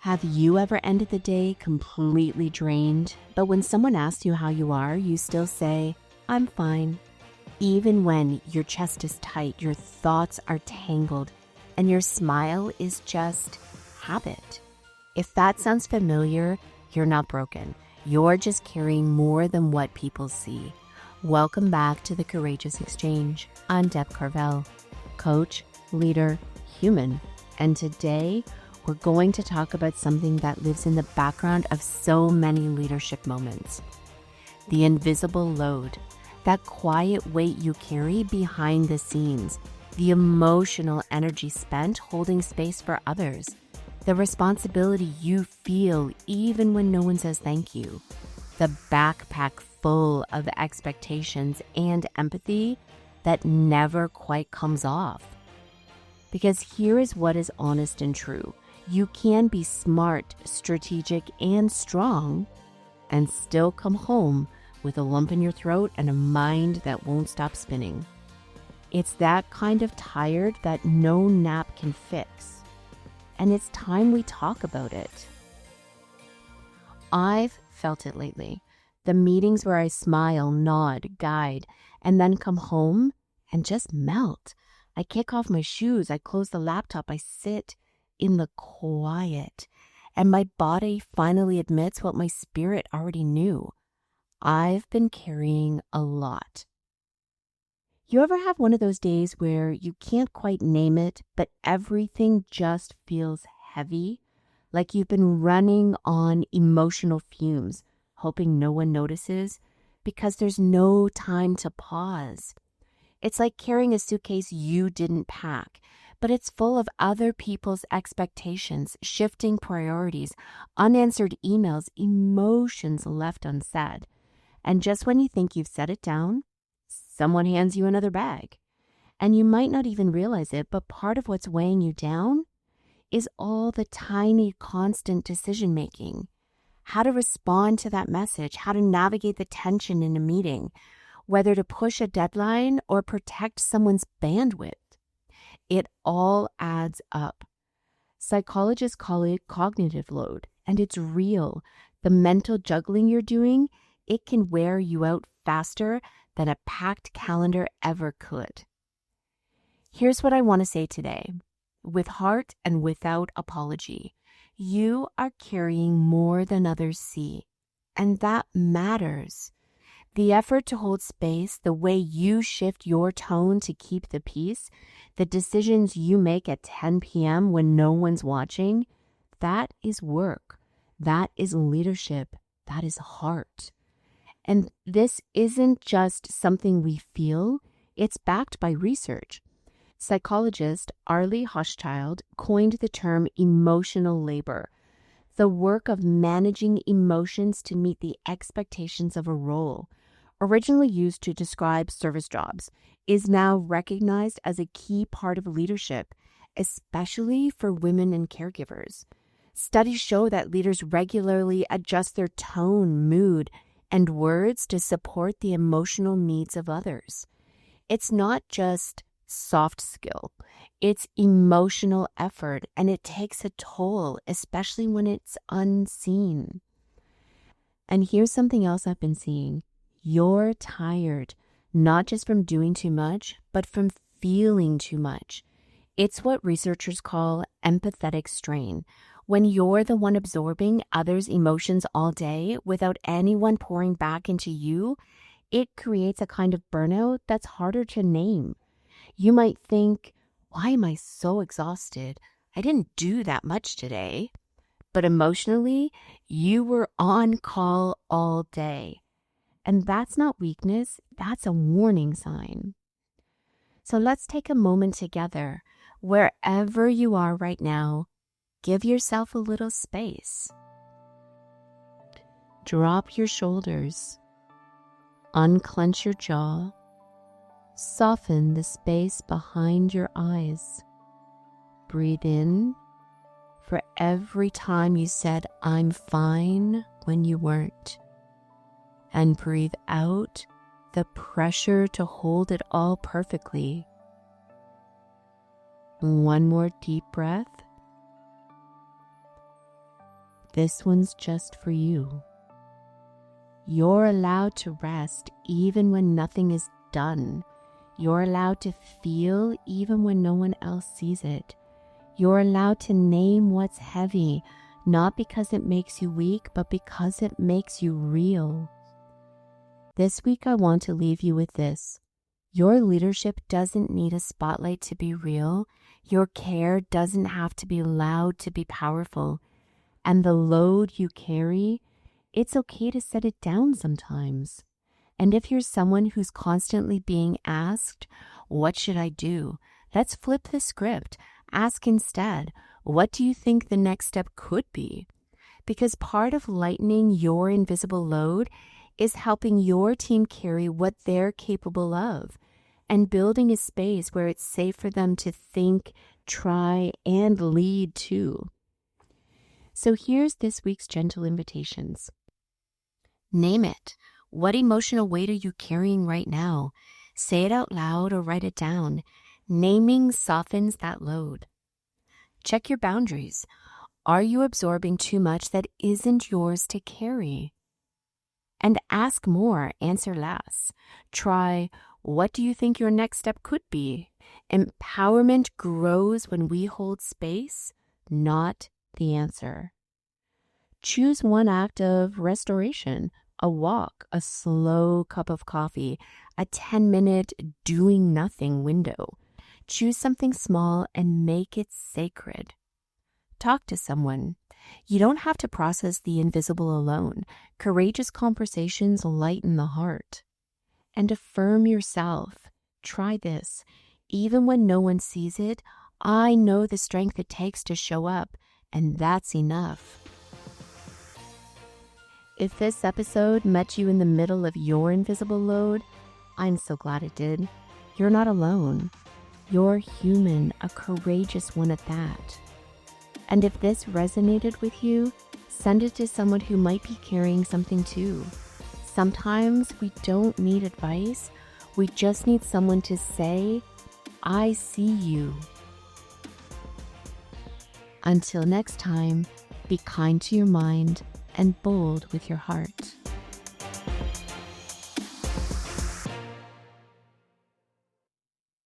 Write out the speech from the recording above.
Have you ever ended the day completely drained, but when someone asks you how you are, you still say, "I'm fine," even when your chest is tight, your thoughts are tangled, and your smile is just habit? If that sounds familiar, you're not broken. You're just carrying more than what people see. Welcome back to the Courageous Exchange. I'm Deb Carville, coach, leader, human, and today we're going to talk about something that lives in the background of so many leadership moments. The invisible load, that quiet weight you carry behind the scenes, the emotional energy spent holding space for others, the responsibility you feel even when no one says thank you, the backpack full of expectations and empathy that never quite comes off. Because here is what is honest and true. You can be smart, strategic, and strong and still come home with a lump in your throat and a mind that won't stop spinning. It's that kind of tired that no nap can fix. And it's time we talk about it. I've felt it lately. The meetings where I smile, nod, guide, and then come home and just melt. I kick off my shoes, I close the laptop, I sit in the quiet, and my body finally admits what my spirit already knew. I've been carrying a lot. You ever have one of those days where you can't quite name it, but everything just feels heavy? Like you've been running on emotional fumes, hoping no one notices, because there's no time to pause. It's like carrying a suitcase you didn't pack, but it's full of other people's expectations, shifting priorities, unanswered emails, emotions left unsaid. And just when you think you've set it down, someone hands you another bag. And you might not even realize it, but part of what's weighing you down is all the tiny, constant decision-making. How to respond to that message, how to navigate the tension in a meeting, whether to push a deadline or protect someone's bandwidth. It all adds up. Psychologists call it cognitive load, and it's real. The mental juggling you're doing, it can wear you out faster than a packed calendar ever could. Here's what I want to say today. With heart and without apology, you are carrying more than others see, and that matters. The effort to hold space, the way you shift your tone to keep the peace, the decisions you make at 10 p.m. when no one's watching, that is work. That is leadership. That is heart. And this isn't just something we feel, it's backed by research. Psychologist Arlie Hochschild coined the term emotional labor, the work of managing emotions to meet the expectations of a role. Originally used to describe service jobs, is now recognized as a key part of leadership, especially for women and caregivers. Studies show that leaders regularly adjust their tone, mood, and words to support the emotional needs of others. It's not just soft skill, it's emotional effort, and it takes a toll, especially when it's unseen. And here's something else I've been seeing. You're tired, not just from doing too much, but from feeling too much. It's what researchers call empathetic strain. When you're the one absorbing others' emotions all day without anyone pouring back into you, it creates a kind of burnout that's harder to name. You might think, why am I so exhausted? I didn't do that much today. But emotionally, you were on call all day. And that's not weakness, that's a warning sign. So let's take a moment together. Wherever you are right now, give yourself a little space. Drop your shoulders. Unclench your jaw. Soften the space behind your eyes. Breathe in for every time you said, "I'm fine," when you weren't. And breathe out the pressure to hold it all perfectly. One more deep breath. This one's just for you. You're allowed to rest even when nothing is done. You're allowed to feel even when no one else sees it. You're allowed to name what's heavy, not because it makes you weak, but because it makes you real. This week, I want to leave you with this. Your leadership doesn't need a spotlight to be real. Your care doesn't have to be loud to be powerful. And the load you carry, it's okay to set it down sometimes. And if you're someone who's constantly being asked, what should I do? Let's flip the script. Ask instead, what do you think the next step could be? Because part of lightening your invisible load is helping your team carry what they're capable of and building a space where it's safe for them to think, try, and lead too. So here's this week's gentle invitations. Name it. What emotional weight are you carrying right now? Say it out loud or write it down. Naming softens that load. Check your boundaries. Are you absorbing too much that isn't yours to carry? And ask more, answer less. Try, what do you think your next step could be? Empowerment grows when we hold space, not the answer. Choose one act of restoration, a walk, a slow cup of coffee, a 10-minute doing nothing window. Choose something small and make it sacred. Talk to someone. You don't have to process the invisible alone. Courageous conversations lighten the heart. And affirm yourself. Try this. Even when no one sees it, I know the strength it takes to show up, and that's enough. If this episode met you in the middle of your invisible load, I'm so glad it did. You're not alone. You're human, a courageous one at that. And if this resonated with you, send it to someone who might be carrying something too. Sometimes we don't need advice. We just need someone to say, I see you. Until next time, be kind to your mind and bold with your heart.